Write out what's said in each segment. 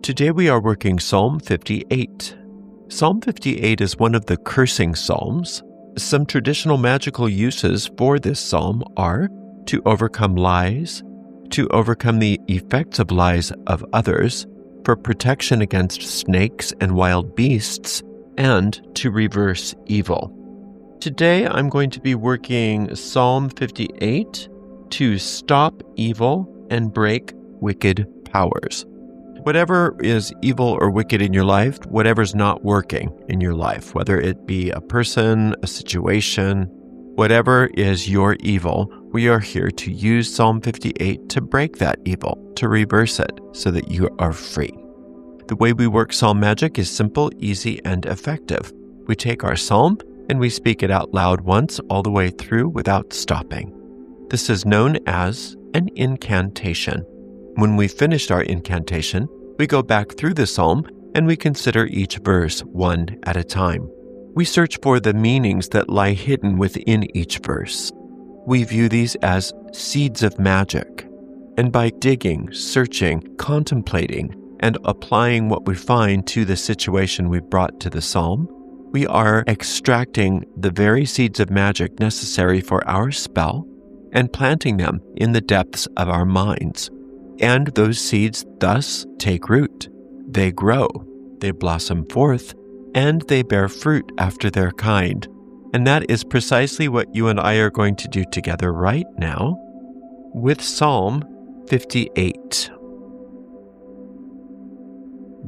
Today we are working Psalm 58. Psalm 58 is one of the cursing psalms. Some traditional magical uses for this psalm are to overcome lies, to overcome the effects of lies of others, for protection against snakes and wild beasts, and to reverse evil. Today I'm going to be working Psalm 58 to stop evil and break wicked powers. Whatever is evil or wicked in your life, whatever's not working in your life, whether it be a person, a situation, whatever is your evil, we are here to use Psalm 58 to break that evil, to reverse it so that you are free. The way we work psalm magic is simple, easy, and effective. We take our psalm and we speak it out loud once all the way through without stopping. This is known as an incantation. When we've finished our incantation, we go back through the psalm and we consider each verse one at a time. We search for the meanings that lie hidden within each verse. We view these as seeds of magic. And by digging, searching, contemplating, and applying what we find to the situation we've brought to the psalm, we are extracting the very seeds of magic necessary for our spell and planting them in the depths of our minds. And those seeds thus take root. They grow, they blossom forth, and they bear fruit after their kind. And that is precisely what you and I are going to do together right now with Psalm 58.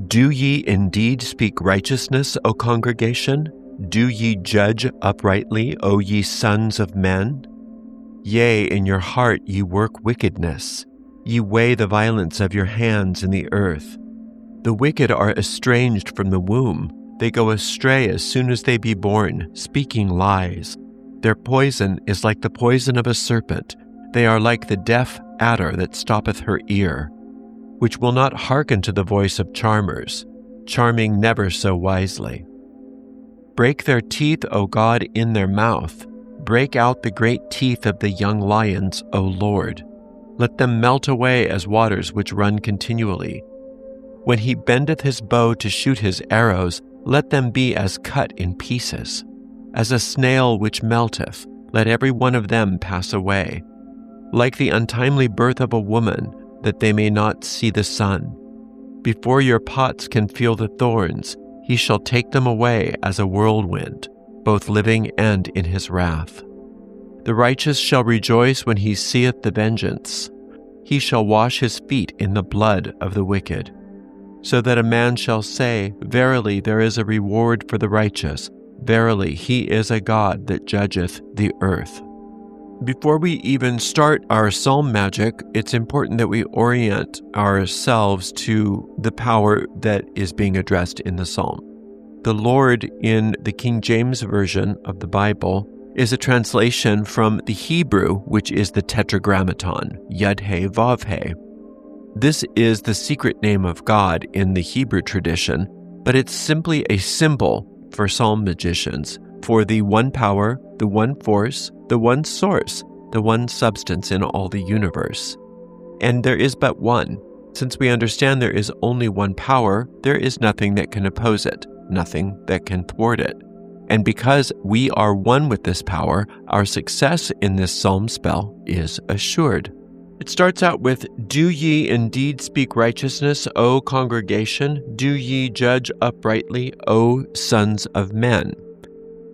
Do ye indeed speak righteousness, O congregation? Do ye judge uprightly, O ye sons of men? Yea, in your heart ye work wickedness. Ye weigh the violence of your hands in the earth. The wicked are estranged from the womb. They go astray as soon as they be born, speaking lies. Their poison is like the poison of a serpent. They are like the deaf adder that stoppeth her ear, which will not hearken to the voice of charmers, charming never so wisely. Break their teeth, O God, in their mouth. Break out the great teeth of the young lions, O Lord. Let them melt away as waters which run continually. When he bendeth his bow to shoot his arrows, let them be as cut in pieces. As a snail which melteth, let every one of them pass away. Like the untimely birth of a woman, that they may not see the sun. Before your pots can feel the thorns, he shall take them away as a whirlwind, both living and in his wrath. The righteous shall rejoice when he seeth the vengeance. He shall wash his feet in the blood of the wicked. So that a man shall say, Verily there is a reward for the righteous. Verily he is a God that judgeth the earth. Before we even start our psalm magic, it's important that we orient ourselves to the power that is being addressed in the psalm. The Lord in the King James Version of the Bible is a translation from the Hebrew, which is the Tetragrammaton, Yud-He, Vav-He. This is the secret name of God in the Hebrew tradition, but it's simply a symbol for psalm magicians, for the one power, the one force, the one source, the one substance in all the universe. And there is but one. Since we understand there is only one power, there is nothing that can oppose it, nothing that can thwart it. And because we are one with this power, our success in this psalm spell is assured. It starts out with, Do ye indeed speak righteousness, O congregation? Do ye judge uprightly, O sons of men?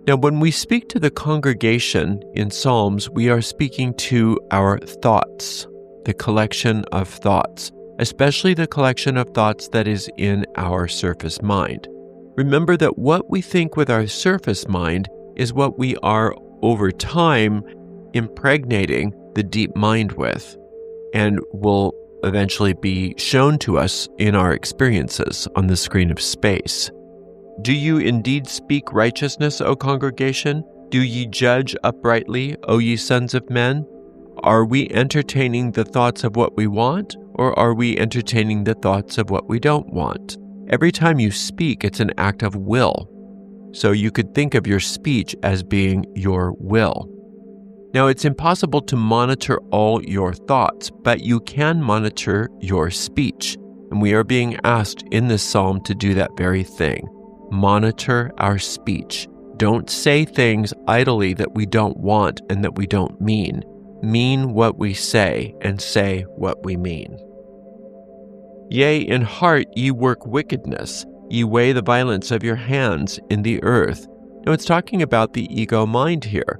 Now, when we speak to the congregation in Psalms, we are speaking to our thoughts, the collection of thoughts, especially the collection of thoughts that is in our surface mind. Remember that what we think with our surface mind is what we are, over time, impregnating the deep mind with, and will eventually be shown to us in our experiences on the screen of space. Do you indeed speak righteousness, O congregation? Do ye judge uprightly, O ye sons of men? Are we entertaining the thoughts of what we want, or are we entertaining the thoughts of what we don't want? Every time you speak, it's an act of will. So you could think of your speech as being your will. Now, it's impossible to monitor all your thoughts, but you can monitor your speech. And we are being asked in this psalm to do that very thing. Monitor our speech. Don't say things idly that we don't want and that we don't mean. Mean what we say and say what we mean. Yea, in heart ye work wickedness. Ye weigh the violence of your hands in the earth. Now it's talking about the ego mind here.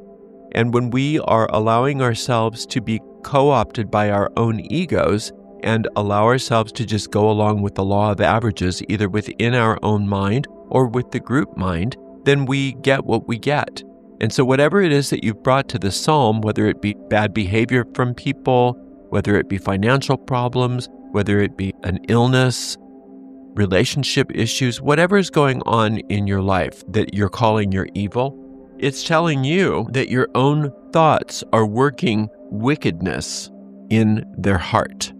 And when we are allowing ourselves to be co-opted by our own egos and allow ourselves to just go along with the law of averages, either within our own mind or with the group mind, then we get what we get. And so whatever it is that you've brought to the psalm, whether it be bad behavior from people, whether it be financial problems, whether it be an illness, relationship issues, whatever is going on in your life that you're calling your evil, it's telling you that your own thoughts are working wickedness in their heart.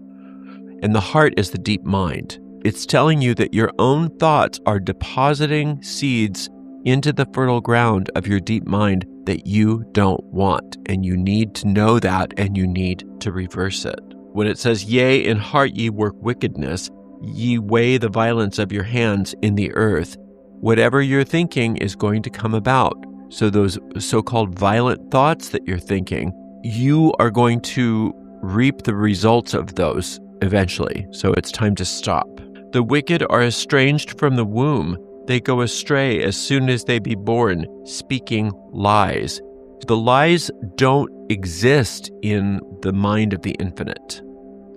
And the heart is the deep mind. It's telling you that your own thoughts are depositing seeds into the fertile ground of your deep mind that you don't want. And you need to know that, and you need to reverse it. When it says, yea, in heart ye work wickedness, ye weigh the violence of your hands in the earth, whatever you're thinking is going to come about. So those so-called violent thoughts that you're thinking, you are going to reap the results of those eventually. So it's time to stop. The wicked are estranged from the womb. They go astray as soon as they be born, speaking lies. The lies don't exist in the mind of the infinite.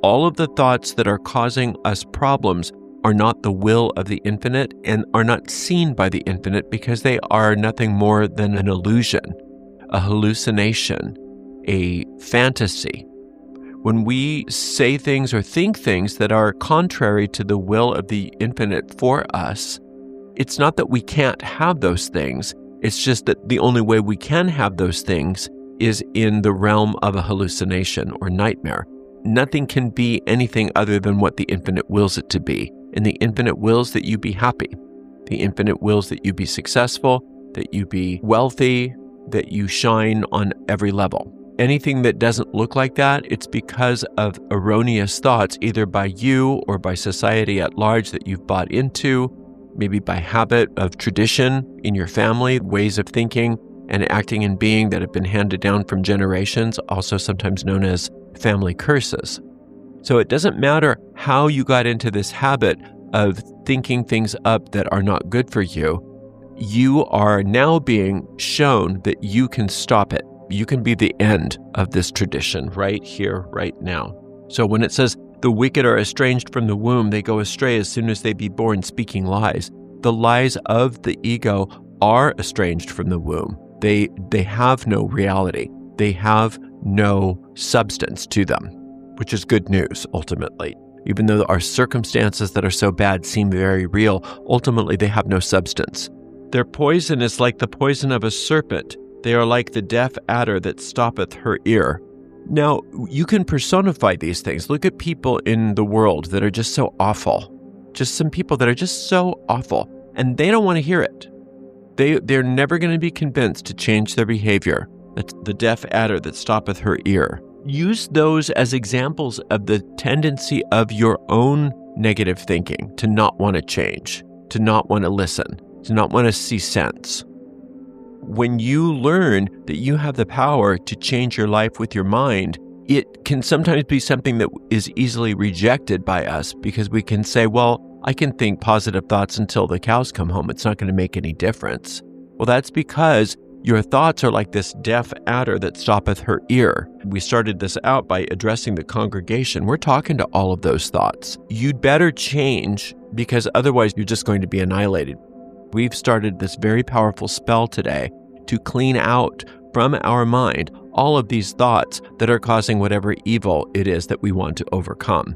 All of the thoughts that are causing us problems are not the will of the infinite and are not seen by the infinite because they are nothing more than an illusion, a hallucination, a fantasy. When we say things or think things that are contrary to the will of the infinite for us, it's not that we can't have those things. It's just that the only way we can have those things is in the realm of a hallucination or nightmare. Nothing can be anything other than what the infinite wills it to be. And the infinite wills that you be happy. The infinite wills that you be successful, that you be wealthy, that you shine on every level. Anything that doesn't look like that, it's because of erroneous thoughts, either by you or by society at large that you've bought into, maybe by habit of tradition in your family, ways of thinking and acting and being that have been handed down from generations, also sometimes known as family curses. So it doesn't matter how you got into this habit of thinking things up that are not good for you. You are now being shown that you can stop it. You can be the end of this tradition right here, right now. So when it says, the wicked are estranged from the womb, they go astray as soon as they be born, speaking lies. The lies of the ego are estranged from the womb. They have no reality. They have no substance to them, which is good news, ultimately. Even though our circumstances that are so bad seem very real, ultimately they have no substance. Their poison is like the poison of a serpent. They are like the deaf adder that stoppeth her ear. Now, you can personify these things. Look at people in the world that are just so awful. Just some people that are just so awful, and they don't want to hear it. They're never going to be convinced to change their behavior. That's the deaf adder that stoppeth her ear. Use those as examples of the tendency of your own negative thinking to not want to change, to not want to listen, to not want to see sense. When you learn that you have the power to change your life with your mind, it can sometimes be something that is easily rejected by us because we can say, well, I can think positive thoughts until the cows come home. It's not going to make any difference. Well, that's because your thoughts are like this deaf adder that stoppeth her ear. We started this out by addressing the congregation. We're talking to all of those thoughts. You'd better change because otherwise you're just going to be annihilated. We've started this very powerful spell today to clean out from our mind all of these thoughts that are causing whatever evil it is that we want to overcome.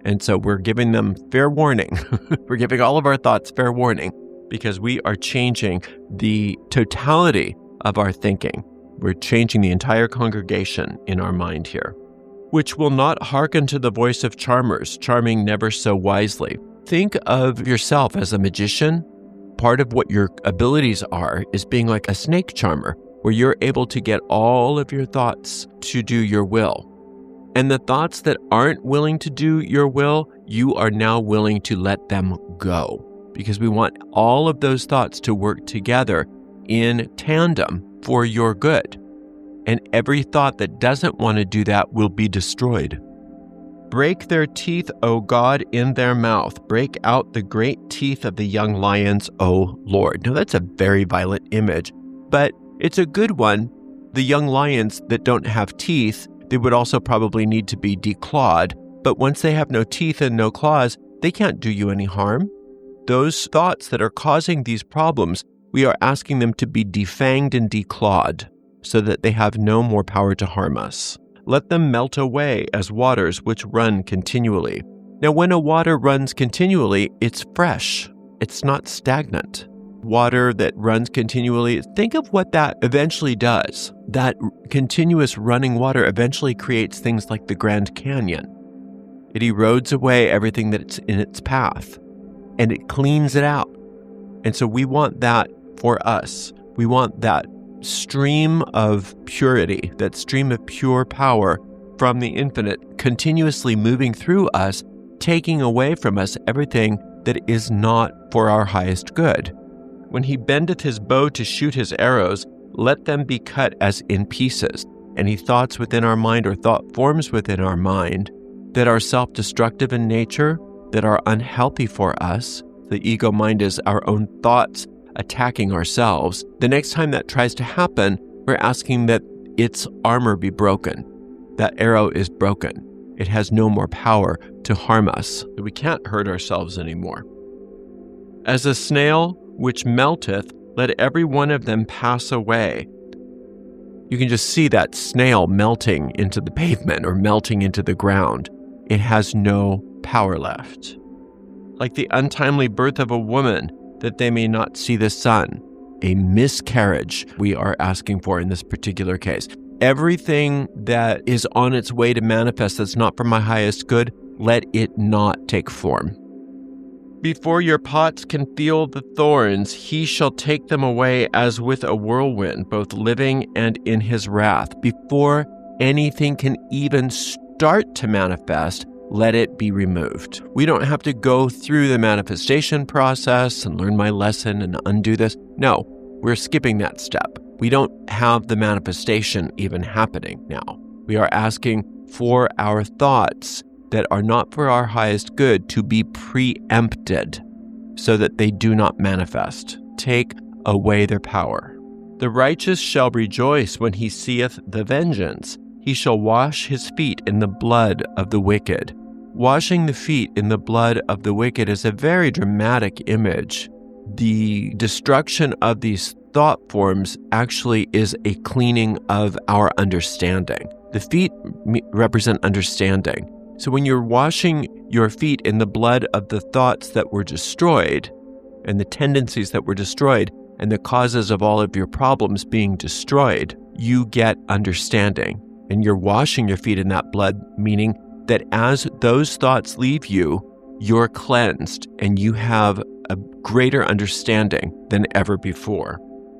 And so we're giving them fair warning. We're giving all of our thoughts fair warning because we are changing the totality of our thinking. We're changing the entire congregation in our mind here. Which will not hearken to the voice of charmers, charming never so wisely. Think of yourself as a magician. Part of what your abilities are is being like a snake charmer, where you're able to get all of your thoughts to do your will. And the thoughts that aren't willing to do your will, you are now willing to let them go. Because we want all of those thoughts to work together in tandem for your good. And every thought that doesn't want to do that will be destroyed. Break their teeth, O God, in their mouth. Break out the great teeth of the young lions, O Lord. Now that's a very violent image, but it's a good one. The young lions that don't have teeth, they would also probably need to be declawed. But once they have no teeth and no claws, they can't do you any harm. Those thoughts that are causing these problems, we are asking them to be defanged and declawed so that they have no more power to harm us. Let them melt away as waters which run continually. Now, when a water runs continually, it's fresh. It's not stagnant. Water that runs continually, think of what that eventually does. That continuous running water eventually creates things like the Grand Canyon. It erodes away everything that's in its path, and it cleans it out. And so we want that for us. We want that stream of purity, that stream of pure power from the infinite, continuously moving through us, taking away from us everything that is not for our highest good. When he bendeth his bow to shoot his arrows, let them be cut as in pieces. Any thoughts within our mind or thought forms within our mind that are self-destructive in nature, that are unhealthy for us, the ego mind is our own thoughts attacking ourselves. The next time that tries to happen, we're asking that its armor be broken. That arrow is broken. It has no more power to harm us. We can't hurt ourselves anymore. As a snail which melteth, let every one of them pass away. You can just see that snail melting into the pavement or melting into the ground. It has no power left. Like the untimely birth of a woman, that they may not see the sun. A miscarriage we are asking for in this particular case. Everything that is on its way to manifest that's not for my highest good, let it not take form. Before your pots can feel the thorns, he shall take them away as with a whirlwind, both living and in his wrath. Before anything can even start to manifest, let it be removed. We don't have to go through the manifestation process and learn my lesson and undo this. No, we're skipping that step. We don't have the manifestation even happening now. We are asking for our thoughts that are not for our highest good to be preempted so that they do not manifest. Take away their power. The righteous shall rejoice when he seeth the vengeance. He shall wash his feet in the blood of the wicked. Washing the feet in the blood of the wicked is a very dramatic image. The destruction of these thought forms actually is a cleaning of our understanding. The feet represent understanding. So when you're washing your feet in the blood of the thoughts that were destroyed and the tendencies that were destroyed and the causes of all of your problems being destroyed, you get understanding. And you're washing your feet in that blood, meaning that as those thoughts leave you, you're cleansed and you have a greater understanding than ever before.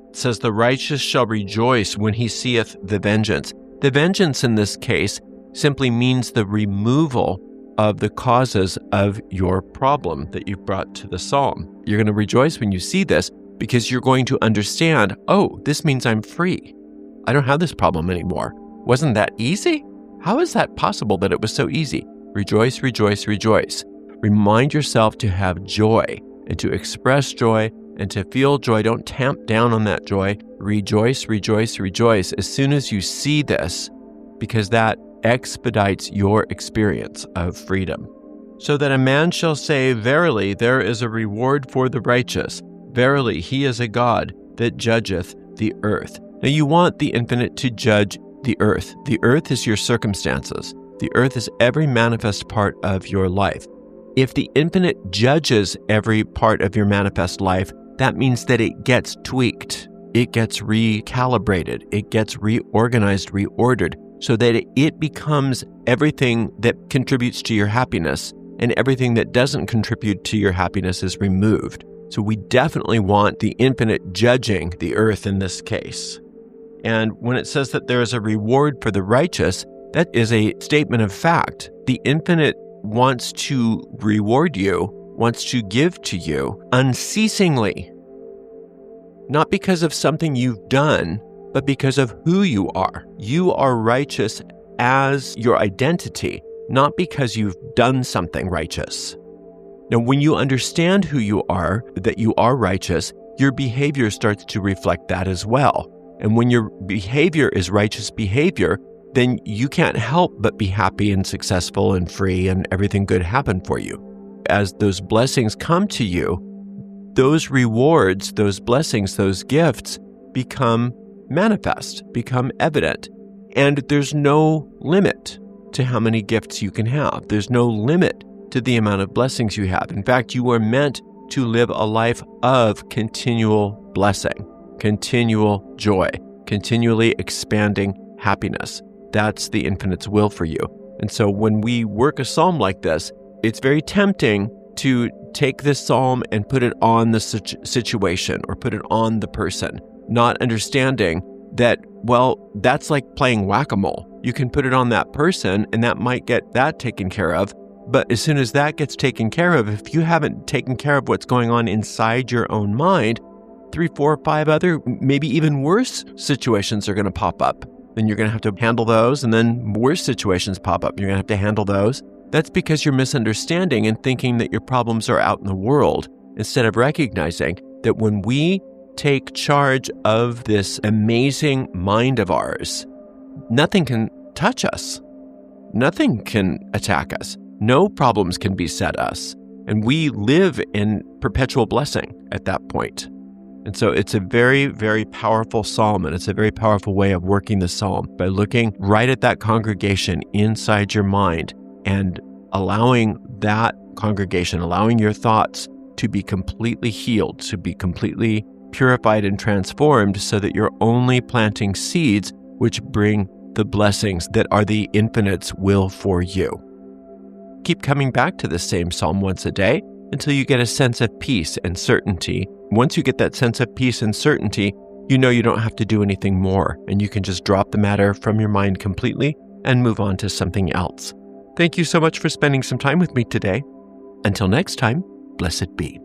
It says, the righteous shall rejoice when he seeth the vengeance. The vengeance in this case simply means the removal of the causes of your problem that you've brought to the psalm. You're going to rejoice when you see this because you're going to understand, oh, this means I'm free. I don't have this problem anymore. Wasn't that easy? How is that possible that it was so easy? Rejoice, rejoice, rejoice. Remind yourself to have joy and to express joy and to feel joy. Don't tamp down on that joy. Rejoice, rejoice, rejoice as soon as you see this, because that expedites your experience of freedom. So that a man shall say, verily, there is a reward for the righteous. Verily, he is a God that judgeth the earth. Now you want the infinite to judge the earth. The earth is your circumstances. The earth is every manifest part of your life. If the infinite judges every part of your manifest life, that means that it gets tweaked. It gets recalibrated. It gets reorganized, reordered, so that it becomes everything that contributes to your happiness, and everything that doesn't contribute to your happiness is removed. So we definitely want the infinite judging the earth in this case. And when it says that there is a reward for the righteous, That is a statement of fact. The infinite wants to reward you, wants to give to you unceasingly. Not because of something you've done, but because of who you are. You are righteous as your identity, not because you've done something righteous. Now, when you understand who you are, that you are righteous, your behavior starts to reflect that as well. And when your behavior is righteous behavior, then you can't help but be happy and successful and free and everything good happen for you. As those blessings come to you, those rewards, those blessings, those gifts become manifest, become evident. And there's no limit to how many gifts you can have. There's no limit to the amount of blessings you have. In fact, you are meant to live a life of continual blessing, continual joy, continually expanding happiness. That's the infinite's will for you. And so when we work a psalm like this, it's very tempting to take this psalm and put it on the situation or put it on the person, not understanding that, well, that's like playing whack-a-mole. You can put it on that person and that might get that taken care of. But as soon as that gets taken care of, if you haven't taken care of what's going on inside your own mind, 3, 4, 5 other, maybe even worse situations are going to pop up. Then you're going to have to handle those, and then worse situations pop up. You're going to have to handle those. That's because you're misunderstanding and thinking that your problems are out in the world, instead of recognizing that when we take charge of this amazing mind of ours, nothing can touch us. Nothing can attack us. No problems can beset us. And we live in perpetual blessing at that point. And so it's a very, very powerful psalm, and it's a very powerful way of working the psalm by looking right at that congregation inside your mind and allowing that congregation, allowing your thoughts to be completely healed, to be completely purified and transformed so that you're only planting seeds which bring the blessings that are the infinite's will for you. Keep coming back to the same psalm once a day until you get a sense of peace and certainty. Once you get that sense of peace and certainty, you know you don't have to do anything more, and you can just drop the matter from your mind completely and move on to something else. Thank you so much for spending some time with me today. Until next time, blessed be.